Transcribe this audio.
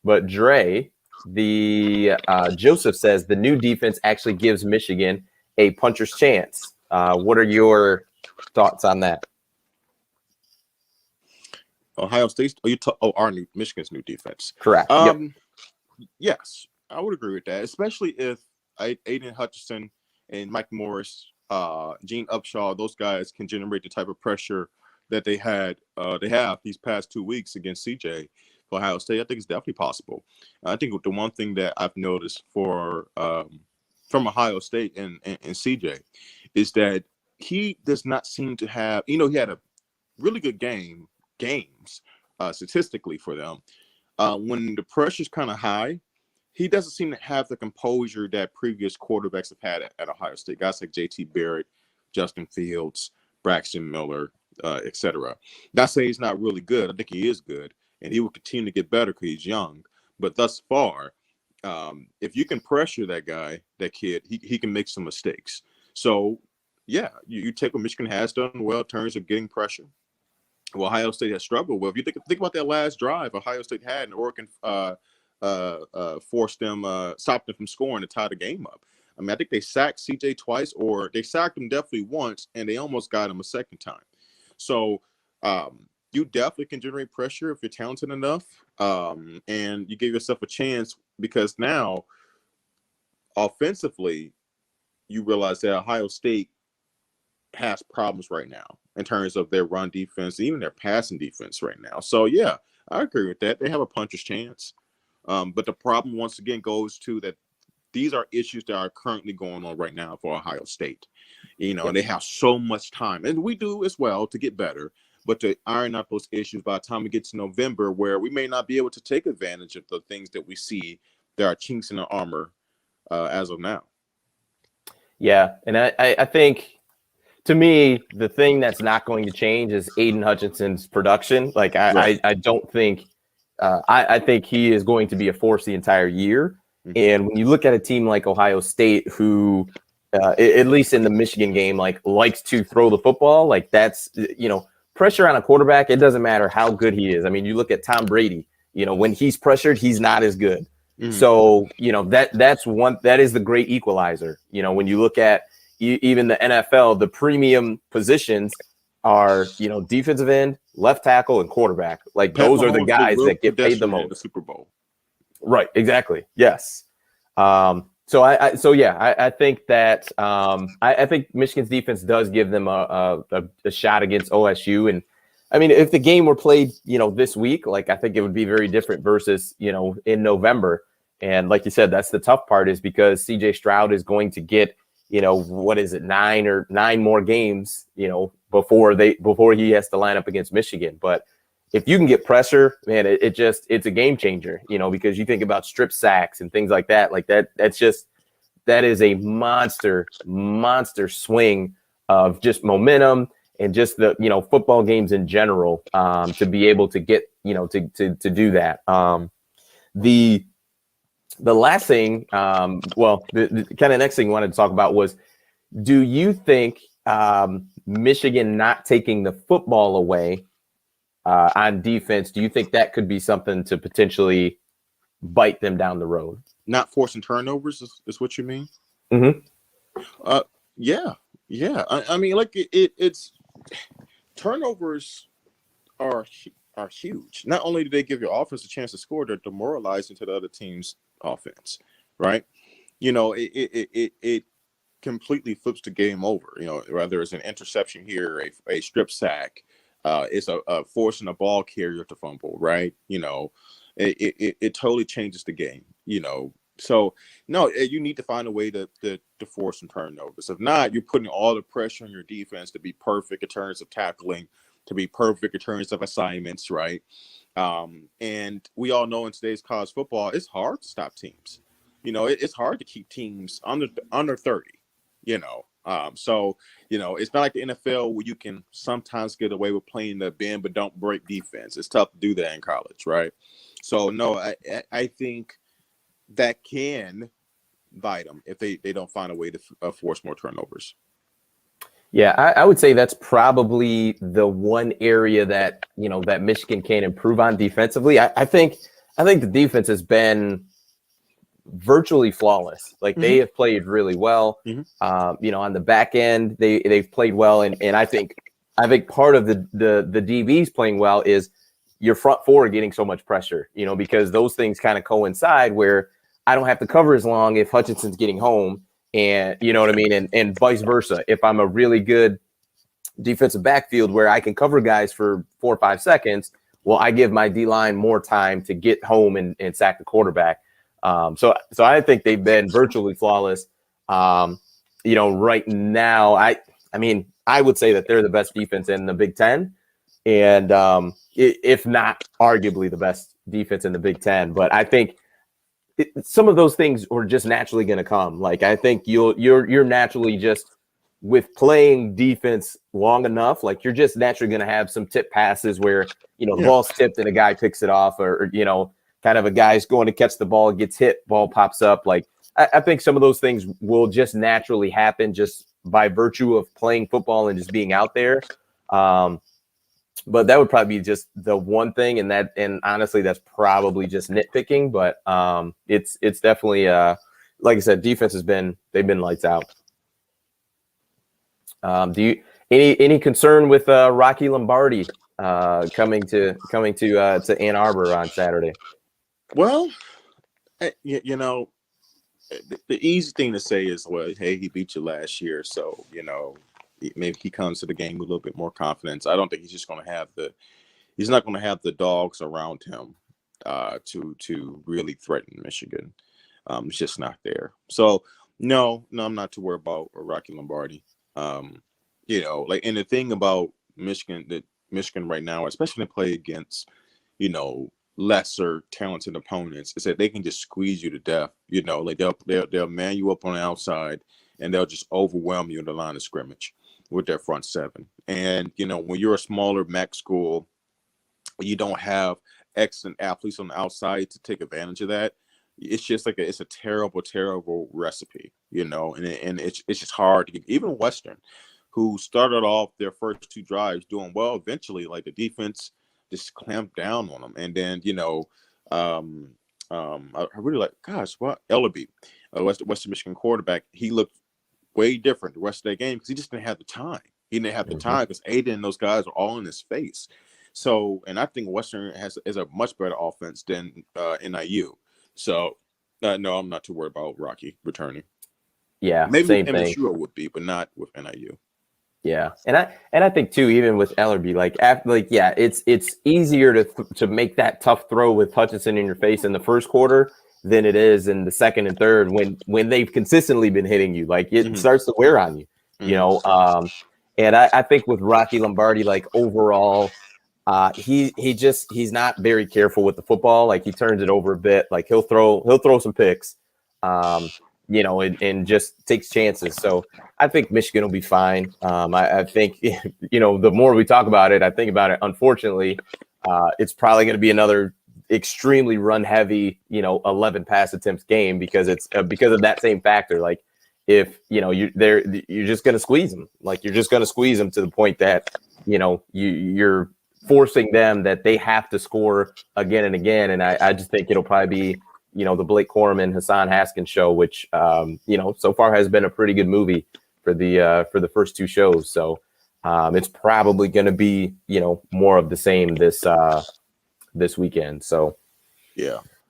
But Dre, the Joseph says the new defense actually gives Michigan a puncher's chance. What are your thoughts on that? Ohio State. Michigan's new defense. Correct. Yep. Yes, I would agree with that, especially if Aiden Hutchinson and Mike Morris, Gene Upshaw, those guys can generate the type of pressure that they have these past 2 weeks against CJ for Ohio State. I think it's definitely possible. I think the one thing that I've noticed from Ohio State and CJ is that he does not seem to have, he had a really good games statistically for them. When the pressure's kind of high, he doesn't seem to have the composure that previous quarterbacks have had at Ohio State. Guys like J.T. Barrett, Justin Fields, Braxton Miller, etc. Not saying he's not really good. I think he is good, and he will continue to get better because he's young. But thus far, if you can pressure that kid, he can make some mistakes. So, yeah, you take what Michigan has done well in terms of getting pressure. Well, Ohio State has struggled with. If you think about that last drive Ohio State had, and Oregon stopped them from scoring to tie the game up. I mean, I think they sacked CJ twice, or they sacked him definitely once, and they almost got him a second time. So you definitely can generate pressure if you're talented enough, and you give yourself a chance, because now offensively you realize that Ohio State has problems right now in terms of their run defense, even their passing defense right now. So, yeah, I agree with that. They have a puncher's chance. But the problem, once again, goes to that these are issues that are currently going on right now for Ohio State. And they have so much time, and we do as well, to get better, but to iron out those issues by the time we get to November, where we may not be able to take advantage of the things that we see that are chinks in the armor as of now. Yeah, and I think, to me, the thing that's not going to change is Aiden Hutchinson's production. Like, I don't think I think he is going to be a force the entire year. Mm-hmm. And when you look at a team like Ohio State, who, at least in the Michigan game, likes to throw the football, that's, pressure on a quarterback, it doesn't matter how good he is. I mean, you look at Tom Brady, when he's pressured, he's not as good. Mm-hmm. So, that is the great equalizer. When you look at even the NFL, the premium positions are, defensive end, left tackle, and quarterback. Those are the guys that get paid the most. The Super Bowl. Right. Exactly. Yes. I think that I think Michigan's defense does give them a shot against OSU. And I mean, if the game were played, this week, I think it would be very different versus, in November. And like you said, that's the tough part, is because CJ Stroud is going to get, 9 more games, before he has to line up against Michigan. But if you can get pressure, man, it's a game changer, because you think about strip sacks and things like that. That is a monster swing of just momentum and just the, football games in general, to be able to get, to do that. The last thing, the kind of next thing I wanted to talk about was, do you think Michigan not taking the football away on defense, do you think that could be something to potentially bite them down the road? Not forcing turnovers is what you mean? Mm-hmm. Yeah. I mean, it's turnovers are huge. Not only do they give your offense a chance to score, they're demoralizing to the other team's offense, right? It completely flips the game over. Whether it's an interception here, a strip sack, it's a forcing a ball carrier to fumble, right? It totally changes the game. So no, you need to find a way to force some turnovers. If not, you're putting all the pressure on your defense to be perfect in terms of tackling, to be perfect in terms of assignments, right? And we all know in today's college football, it's hard to stop teams. It's hard to keep teams under 30. So it's not like the NFL where you can sometimes get away with playing the bend but don't break defense. It's tough to do that in college, right? So no, I think that can bite them if they don't find a way to force more turnovers. Yeah, I would say that's probably the one area that, that Michigan can improve on defensively. I think I think the defense has been virtually flawless. Like they have played really well. On the back end, they've played well, and I think part of the DBs playing well is your front four getting so much pressure. Because those things kind of coincide where I don't have to cover as long if Hutchinson's getting home, and you know what I mean, and vice versa. If I'm a really good defensive backfield where I can cover guys for 4 or 5 seconds, well, I give my D-line more time to get home and sack the quarterback. So I think they've been virtually flawless. Right now, I would say that they're the best defense in the Big Ten, and if not arguably the best defense in the Big Ten. But I think some of those things are just naturally going to come. Like I think you're naturally just with playing defense long enough, like you're just naturally going to have some tip passes where the ball's tipped and a guy picks it off, or kind of a guy's going to catch the ball, gets hit, ball pops up. Like I think some of those things will just naturally happen just by virtue of playing football and just being out there. But that would probably be just the one thing, and honestly, that's probably just nitpicking. But it's definitely like I said, defense they've been lights out. Do you any concern with Rocky Lombardi coming to Ann Arbor on Saturday? Well, the easy thing to say is, well, hey, he beat you last year, so maybe he comes to the game with a little bit more confidence. I don't think he's not going to have the dogs around him to really threaten Michigan. It's just not there. So no, I'm not too worried about Rocky Lombardi. And the thing about Michigan right now, especially to play against, lesser talented opponents, is that they can just squeeze you to death. Like they'll man you up on the outside and they'll just overwhelm you in the line of scrimmage with their front seven. And when you're a smaller MAC school, you don't have excellent athletes on the outside to take advantage of that. It's just like it's a terrible recipe, and it's just hard to get. Even Western, who started off their first 2 drives doing well, eventually like the defense just clamped down on them. And then I really like, Ellaby, Western Michigan quarterback, he looked way different the rest of that game because he just didn't have the time. He didn't have the time because Aiden and those guys are all in his face. So, and I think Western is a much better offense than NIU. So, no, I'm not too worried about Rocky returning. Yeah, maybe same with thing. MSU would be, but not with NIU. Yeah, and I think too, even with Ellerby, it's easier to make that tough throw with Hutchinson in your face in the first quarter than it is in the second and third when they've consistently been hitting you. Like it starts to wear on you, And I think with Rocky Lombardi, like overall, he's not very careful with the football. Like he turns it over a bit. Like he'll throw some picks, and just takes chances. So I think Michigan will be fine. I think the more we talk about it, I think about it. Unfortunately, it's probably going to be another extremely run heavy 11 pass attempts game because it's because of that same factor. Like if you're just going to squeeze them. Like you're just going to squeeze them to the point that you're forcing them that they have to score again and again. And I just think it'll probably be the Blake Corum, Hassan Haskins show, which so far has been a pretty good movie for the first 2 shows. So it's probably going to be more of the same this weekend. So yeah,